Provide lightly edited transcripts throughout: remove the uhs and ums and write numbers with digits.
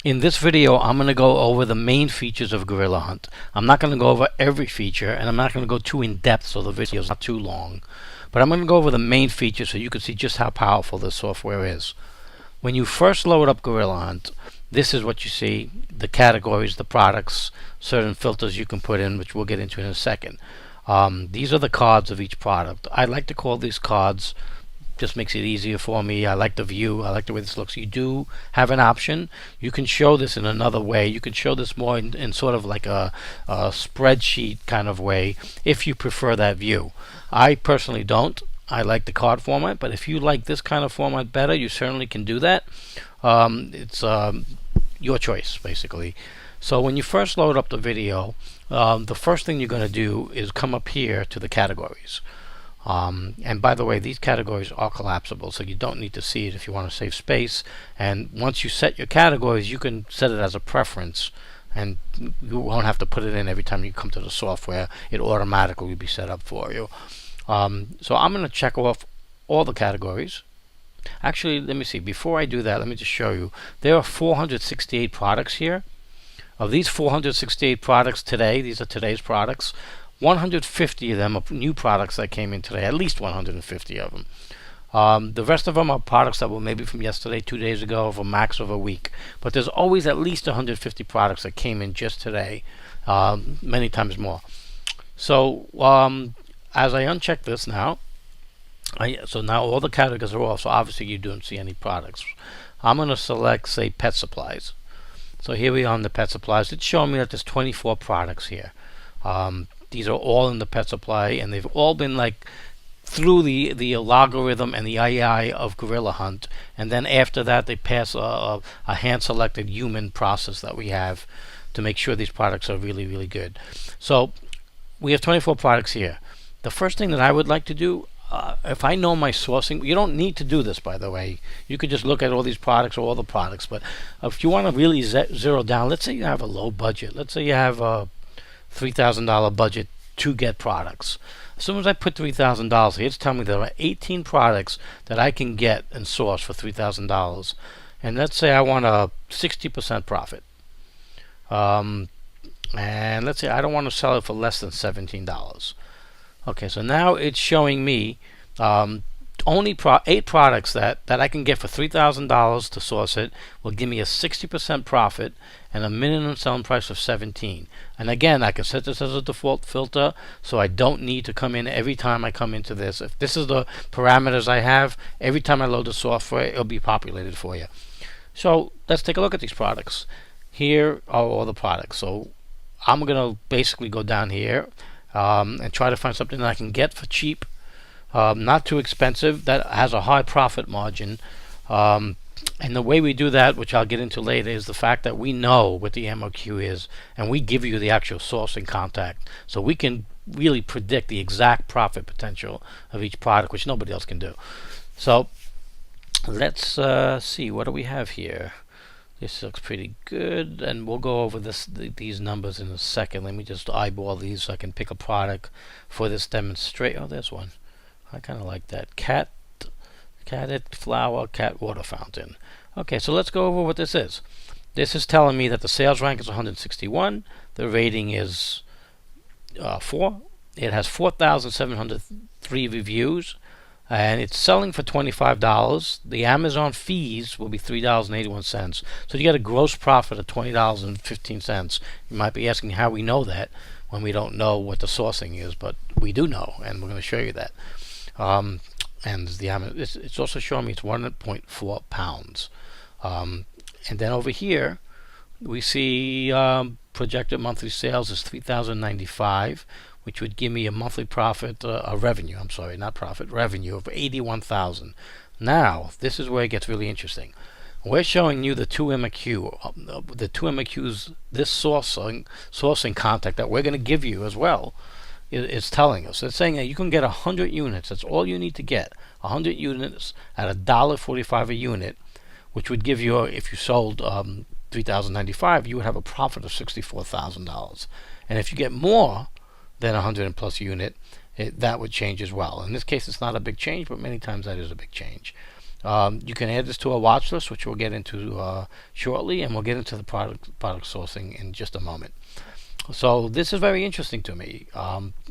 In this video, I'm going to go over the main features of Gorilla Hunt. I'm not going to go over every feature, and I'm not going to go too in depth so the video is not too long. But I'm going to go over the main features so you can see just how powerful this software is. When you first load up Gorilla Hunt, this is what you see: the categories, the products, certain filters you can put in, which we'll get into in a second. These are the cards of each product. I like to call these cards, just makes it easier for me. I like the view. I like the way this looks. You do have an option. You can show this in another way. You can show this more in sort of like a spreadsheet kind of way if you prefer that view. I personally don't. I like the card format, but if you like this kind of format better, you certainly can do that. It's your choice, basically. So when you first load up the video, the first thing you're going to do is come up here to the categories. And by the way, these categories are collapsible, so you don't need to see it if you want to save space. And once you set your categories, you can set it as a preference, and you won't have to put it in every time you come to the software. It automatically will be set up for you. So I'm going to check off all the categories. Actually, let me see. Before I do that, let me just show you. There are 468 products here. Of these 468 products today, these are today's products, 150 of them are new products that came in today, at least 150 of them. The rest of them are products that were maybe from yesterday, 2 days ago, for max of a week. But there's always at least 150 products that came in just today, many times more. So as I uncheck this now, so now all the categories are off, so obviously you don't see any products. I'm going to select, say, pet supplies. So here we are on the pet supplies. It's showing me that there's 24 products here. These are all in the pet supply, and they've all been like through the logarithm and the AI of Gorilla Hunt, and then after that they pass a hand-selected human process that we have to make sure these products are really, really good. So we have 24 products here. The first thing that I would like to do, if I know my sourcing, you don't need to do this, by the way. You could just look at all these products or all the products, but if you want to really zero down, let's say you have a low budget. Let's say you have a $3,000 budget to get products. As soon as I put $3,000 here, it's telling me there are 18 products that I can get and source for $3,000. And let's say I want a 60% profit. And let's say I don't want to sell it for less than $17. Okay, so now it's showing me only 8 products that I can get for $3,000 to source it will give me a 60% profit and a minimum selling price of 17. And again, I can set this as a default filter, so I don't need to come in every time I come into this. If this is the parameters I have, every time I load the software, it'll be populated for you. So let's take a look at these products. Here are all the products. So I'm going to basically go down here and try to find something that I can get for cheap, not too expensive, that has a high profit margin. And the way we do that, which I'll get into later, is the fact that we know what the MOQ is, and we give you the actual sourcing contact, so we can really predict the exact profit potential of each product, which nobody else can do. So let's see, what do we have here? This looks pretty good, and we'll go over these numbers in a second. Let me just eyeball these so I can pick a product for this demonstration. Oh, there's one. I kind of like that. Cat flower, cat water fountain. Okay, so let's go over what this is. This is telling me that the sales rank is 161. The rating is 4. It has 4,703 reviews, and it's selling for $25. The Amazon fees will be $3.81. So you get a gross profit of $20.15. You might be asking how we know that when we don't know what the sourcing is, but we do know, and we're going to show you that. And it's also showing me it's 1.4 pounds. And then over here we see projected monthly sales is $3,095, which would give me a monthly profit, revenue of $81,000. Now this is where it gets really interesting. We're showing you the 2MOQ, the 2MOQs, this sourcing contact that we're going to give you as well. It's telling us. It's saying that you can get 100 units. That's all you need to get. 100 units at $1.45 a unit, which would give you, if you sold $3,095, you would have a profit of $64,000. And if you get more than 100 plus unit, that would change as well. In this case, it's not a big change, but many times that is a big change. You can add this to a watch list, which we'll get into shortly, and we'll get into the product sourcing in just a moment. So this is very interesting to me.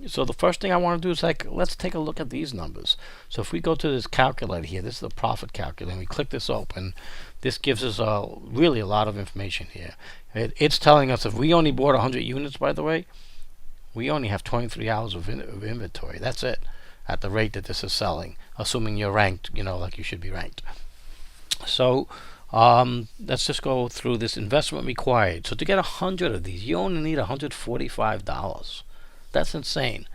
So the first thing I want to do is let's take a look at these numbers. So if we go to this calculator here, this is the profit calculator, and we click this open, this gives us really a lot of information here. It's telling us if we only bought 100 units, by the way, we only have 23 hours of inventory. That's it, at the rate that this is selling, assuming you're ranked, like you should be ranked. So let's just go through this investment required. So to get 100 of these, you only need $145. That's insane.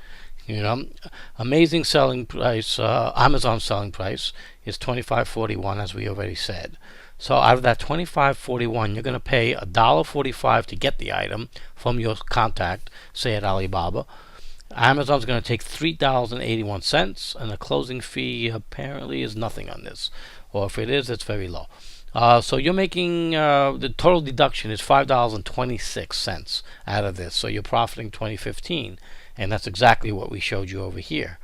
Amazing selling price. Amazon selling price is $25.41, as we already said. So out of that $25.41, you're going to pay $1.45 to get the item from your contact, say at Alibaba. Amazon's going to take $3.81, and the closing fee apparently is nothing on this, or if it is, it's very low. So you're making the total deduction is $5.26 out of this. So you're profiting $20.15, and that's exactly what we showed you over here.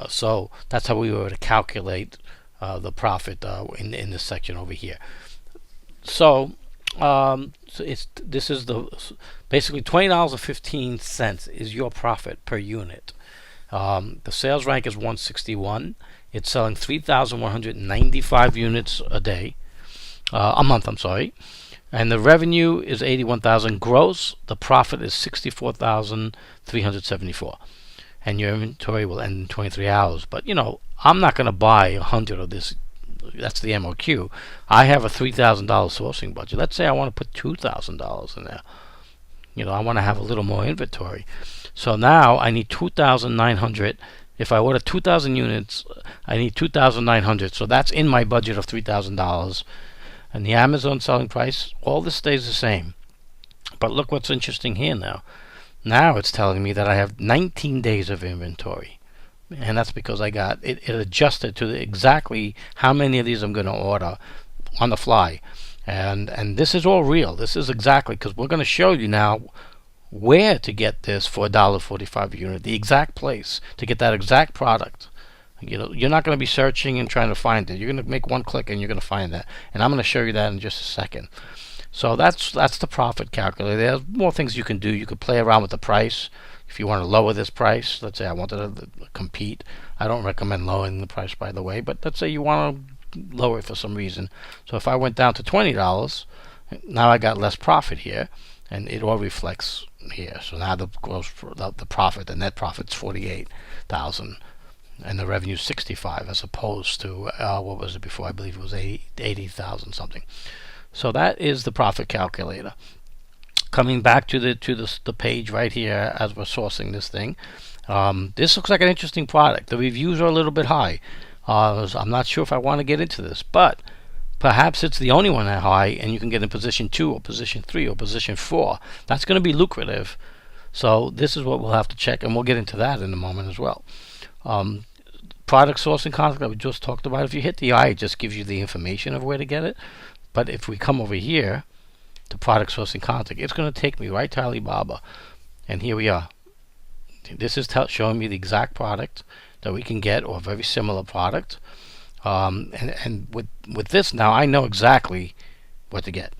So that's how we were to calculate the profit in this section over here. So this is basically $20.15 is your profit per unit. The sales rank is 161. It's selling 3,195 units a month. I'm sorry, and the revenue is 81,000 gross. The profit is 64,374, and your inventory will end in 23 hours. But I'm not going to buy 100 of this. That's the MOQ. I have a $3,000 sourcing budget. Let's say I want to put $2,000 in there. I want to have a little more inventory. So now I need 2,900. If I order 2,000 units, I need 2,900. So that's in my budget of $3,000. And the Amazon selling price, all this stays the same. But look what's interesting here now. Now it's telling me that I have 19 days of inventory. And that's because I got it adjusted to exactly how many of these I'm going to order on the fly. And this is all real. This is exactly, because we're going to show you now where to get this for $1.45 a unit, the exact place to get that exact product. You're not going to be searching and trying to find it. You're going to make one click and you're going to find that. And I'm going to show you that in just a second. So that's the profit calculator. There's more things you can do. You could play around with the price. If you want to lower this price, let's say I wanted to compete. I don't recommend lowering the price, by the way, but let's say you want to lower it for some reason. So if I went down to $20, now I got less profit here, and it all reflects here. So now the profit, the net profit's 48,000, and the revenue is 65, as opposed to what was it before? I believe it was 80,000 something. So that is the profit calculator. Coming back to the page right here as we're sourcing this thing, this looks like an interesting product. The reviews are a little bit high. I'm not sure if I want to get into this, but perhaps it's the only one that high, and you can get in position 2 or position 3 or position 4. That's going to be lucrative. So this is what we'll have to check, and we'll get into that in a moment as well. Product sourcing contact that we just talked about. If you hit the eye, it just gives you the information of where to get it. But if we come over here to product sourcing contact, it's going to take me right to Alibaba, and here we are. This is showing me the exact product that we can get, or a very similar product. And with this now, I know exactly what to get.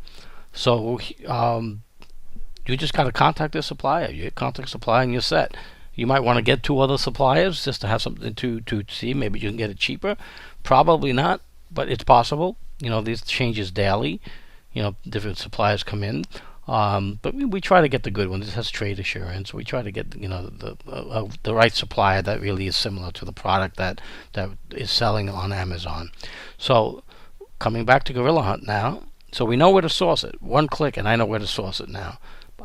So you just got to contact the supplier. You contact supplier and you're set. You might want to get 2 other suppliers just to have something to see. Maybe you can get it cheaper. Probably not, but it's possible. These changes daily. Different suppliers come in. But we try to get the good one. This has trade assurance. We try to get the right supplier that really is similar to the product that is selling on Amazon. So coming back to Gorilla Hunt now, so we know where to source it. One click and I know where to source it now.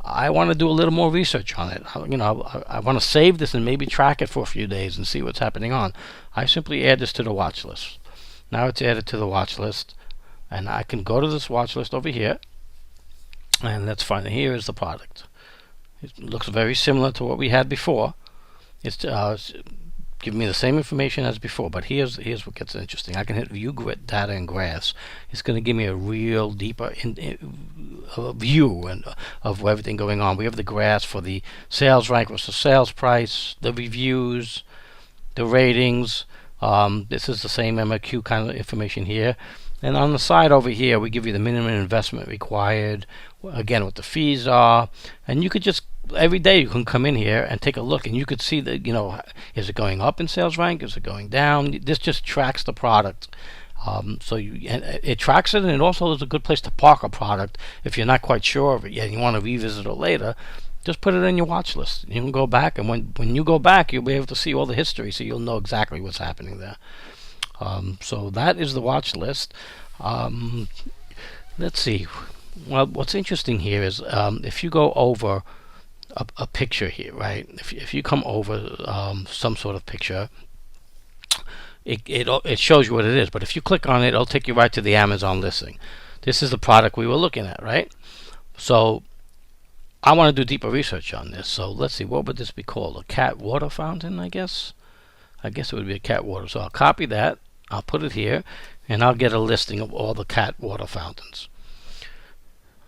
I want to do a little more research on it. I want to save this and maybe track it for a few days and see what's happening on. I simply add this to the watch list. Now it's added to the watch list, and I can go to this watch list over here. And let's find it. Here is the product. It looks very similar to what we had before. It's giving me the same information as before, but here's what gets interesting. I can hit view grid data and graphs. It's going to give me a real deeper view of everything going on. We have the graphs for the sales rank versus sales price, the reviews, the ratings, This is the same MAQ kind of information here. And on the side over here, we give you the minimum investment required, again, what the fees are. And you could just, every day you can come in here and take a look, and you could see that, is it going up in sales rank? Is it going down? This just tracks the product. So it tracks it, and it also is a good place to park a product if you're not quite sure of it yet and you want to revisit it later. Just put it in your watch list. You can go back, and when you go back, you'll be able to see all the history, so you'll know exactly what's happening there. So that is the watch list. Let's see. Well, what's interesting here is if you go over a picture here, right? If you come over some sort of picture, it shows you what it is. But if you click on it, it'll take you right to the Amazon listing. This is the product we were looking at, right? So I want to do deeper research on this. So let's see, what would this be called? A cat water fountain, I guess. I guess it would be a cat water. So I'll copy that. I'll put it here, and I'll get a listing of all the cat water fountains.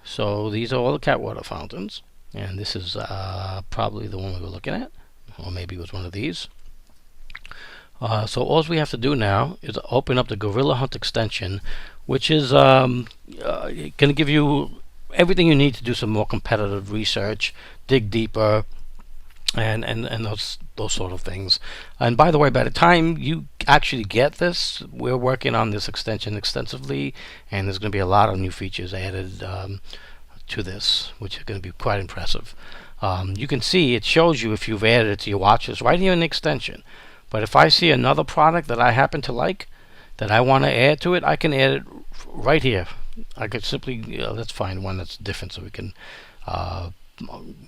So these are all the cat water fountains, and this is probably the one we were looking at, or maybe it was one of these. So all we have to do now is open up the Gorilla Hunt extension, which is going to give you everything you need to do some more competitive research, dig deeper, and those sort of things. And by the way, by the time you actually get this, we're working on this extension extensively, and there's going to be a lot of new features added to this, which are going to be quite impressive. You can see it shows you if you've added it to your watches right here in the extension. But if I see another product that I happen to like, that I want to add to it, I can add it right here. I could simply, let's find one that's different so we can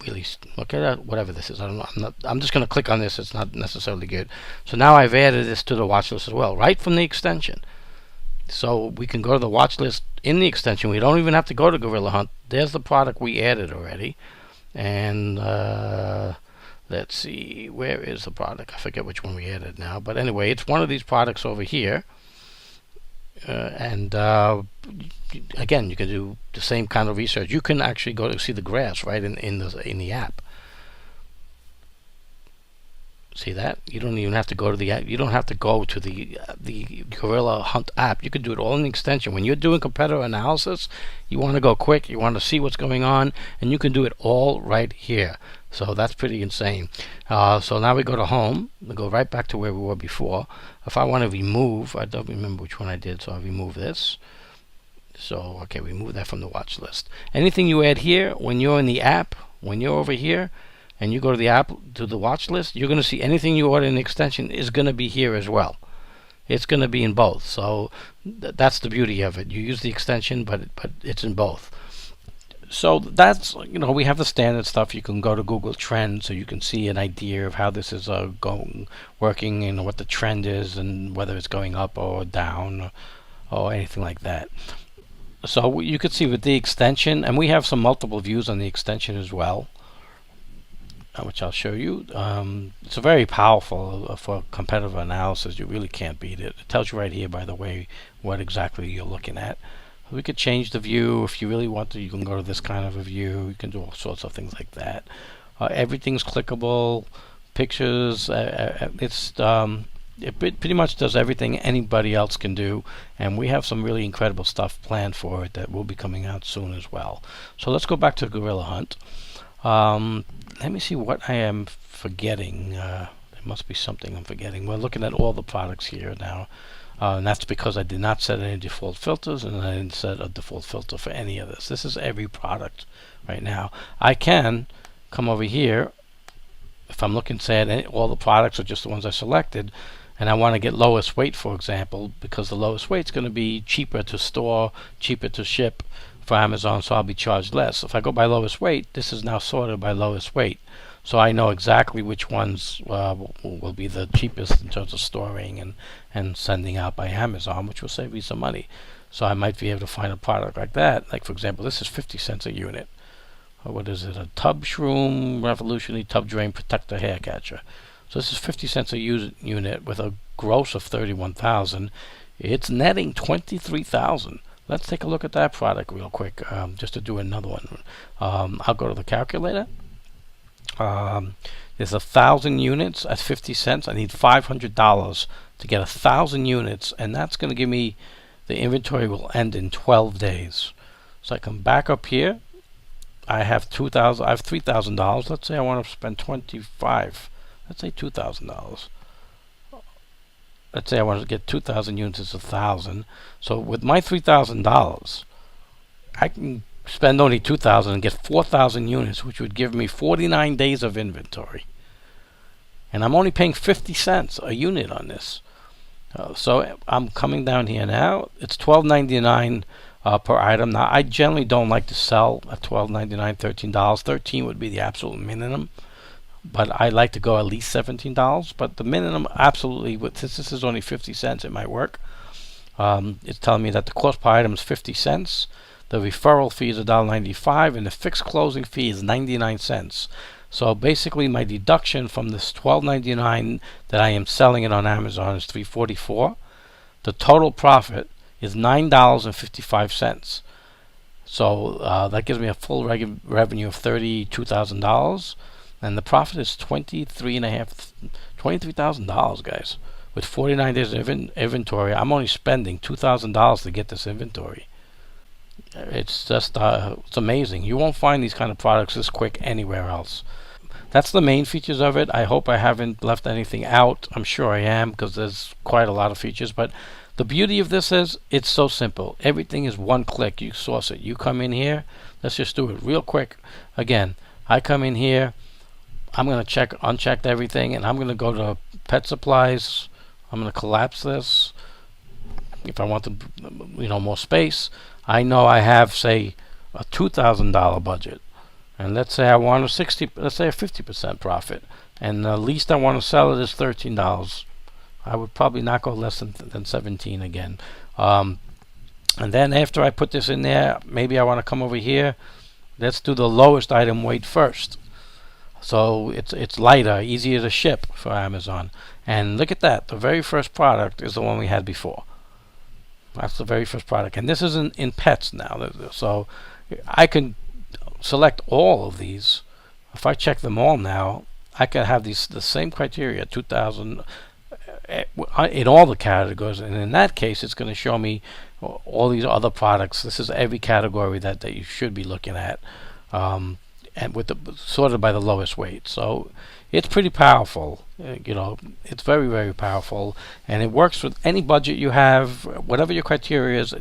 really look at that, whatever this is. I'm just going to click on this. It's not necessarily good. So now I've added this to the watch list as well, right from the extension. So we can go to the watch list in the extension. We don't even have to go to Gorilla Hunt. There's the product we added already. And let's see, where is the product? I forget which one we added now. But anyway, it's one of these products over here. Again, you can do the same kind of research. You can actually go to see the graphs right in the app. See that? You don't even have to go to the app. You don't have to go to the Gorilla Hunt app. You can do it all in the extension. When you're doing competitor analysis, you want to go quick. You want to see what's going on, and you can do it all right here. So that's pretty insane. So now we go to home. We go right back to where we were before. If I want to remove, I don't remember which one I did, so I'll remove this. So, okay, remove that from the watch list. Anything you add here, when you're in the app, when you're over here, and you go to the app, to the watch list, you're going to see anything you order in the extension is going to be here as well. It's going to be in both. So that's the beauty of it. You use the extension, but it's in both. So that's, we have the standard stuff. You can go to Google Trends so you can see an idea of how this is working, and what the trend is, and whether it's going up or down or anything like that. So you could see with the extension, and we have some multiple views on the extension as well, which I'll show you. It's a very powerful for competitive analysis. You really can't beat it. It tells you right here, by the way, what exactly you're looking at. We could change the view if you really want to. You can go to this kind of a view. You can do all sorts of things like that. Everything's clickable. Pictures. It pretty much does everything anybody else can do, and we have some really incredible stuff planned for it that will be coming out soon as well. So let's go back to Gorilla Hunt. Let me see what I am forgetting. There must be something I'm forgetting. We're looking at all the products here now. And that's because I did not set any default filters, and I didn't set a default filter for any of this. This is every product right now. I can come over here if I'm looking, say, at all the products or just the ones I selected, and I want to get lowest weight, for example, because the lowest weight is going to be cheaper to store, cheaper to ship for Amazon, so I'll be charged less. If I go by lowest weight, this is now sorted by lowest weight. So I know exactly which ones will be the cheapest in terms of storing and sending out by Amazon, which will save me some money. So I might be able to find a product like that. Like, for example, this is 50 cents a unit. Or what is it? A Tub Shroom Revolutionary Tub Drain Protector Hair Catcher. So this is 50 cents a unit with a gross of 31,000. It's netting 23,000. Let's take a look at that product real quick, just to do another one. I'll go to the calculator. Um, there's 1,000 units at 50 cents. I need $500 to get 1,000 units, and that's going to give me, the inventory will end in 12 days. So I come back up here. I have $3,000. Let's say I want to spend 25. Let's say $2,000. Let's say I want to get 2,000 units. It's 1,000. So with my $3,000, I can spend only 2,000 and get 4,000 units, which would give me 49 days of inventory. And I'm only paying 50 cents a unit on this. So I'm coming down here now. It's $12.99 per item. Now I generally don't like to sell at $12.99, $13. $13 would be the absolute minimum, but I like to go at least $17. But the minimum, absolutely, since this is only 50 cents, it might work. It's telling me that the cost per item is 50 cents. The referral fee is $1.95, and the fixed closing fee is 99 cents. So basically, my deduction from this $12.99 that I am selling it on Amazon is $3.44. The total profit is $9.55. So that gives me a full revenue of $32,000, and the profit is $23,000, guys. With 49 days of inventory, I'm only spending $2,000 to get this inventory. It's just it's amazing. You won't find these kind of products this quick anywhere else. That's the main features of it. I hope I haven't left anything out. I'm sure I am, because there's quite a lot of features. But the beauty of this is it's so simple. Everything is one click. You source it. You come in here. Let's just do it real quick. Again, I come in here. I'm going to uncheck everything, and I'm going to go to pet supplies. I'm going to collapse this. If I want more space, I know I have, say, a $2,000 budget, and let's say I want let's say a 50% profit, and the least I want to sell it is $13. I would probably not go less than 17 again. And then after I put this in there, maybe I want to come over here. Let's do the lowest item weight first. So it's lighter, easier to ship for Amazon. And look at that. The very first product is the one we had before. That's the very first product. And this is in pets now. So I can select all of these. If I check them all now, I can have the same criteria, 2,000 in all the categories. And in that case, it's going to show me all these other products. This is every category that you should be looking at. And with sorted by the lowest weight. So it's pretty powerful. It's very, very powerful, and it works with any budget you have, whatever your criteria is.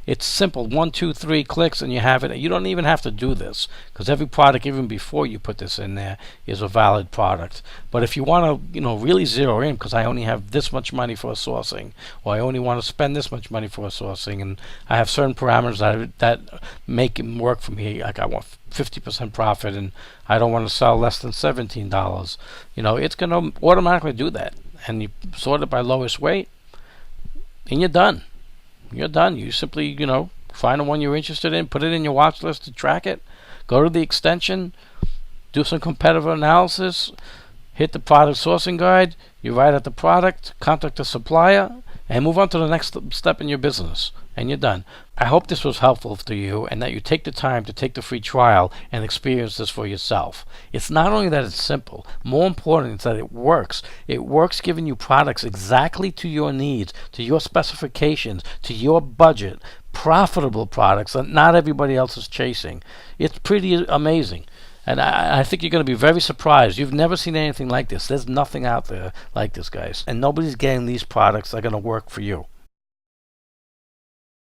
It's simple, 1, 2, 3 clicks, and you have it. You don't even have to do this, because every product, even before you put this in there, is a valid product. But if you want to, really zero in, because I only have this much money for a sourcing, or I only want to spend this much money for a sourcing, and I have certain parameters that make it work for me. Like I want 50% profit, and I don't want to sell less than $17. It's going to automatically do that, and you sort it by lowest weight, and you're done. You're done. You simply, find the one you're interested in, put it in your watch list to track it, go to the extension, do some competitive analysis, hit the product sourcing guide, you write out the product, contact the supplier, and move on to the next step in your business, and you're done. I hope this was helpful to you, and that you take the time to take the free trial and experience this for yourself. It's not only that it's simple, more important is that it works. It works giving you products exactly to your needs, to your specifications, to your budget, profitable products that not everybody else is chasing. It's pretty amazing. And I think you're going to be very surprised. You've never seen anything like this. There's nothing out there like this, guys. And nobody's getting these products that are going to work for you.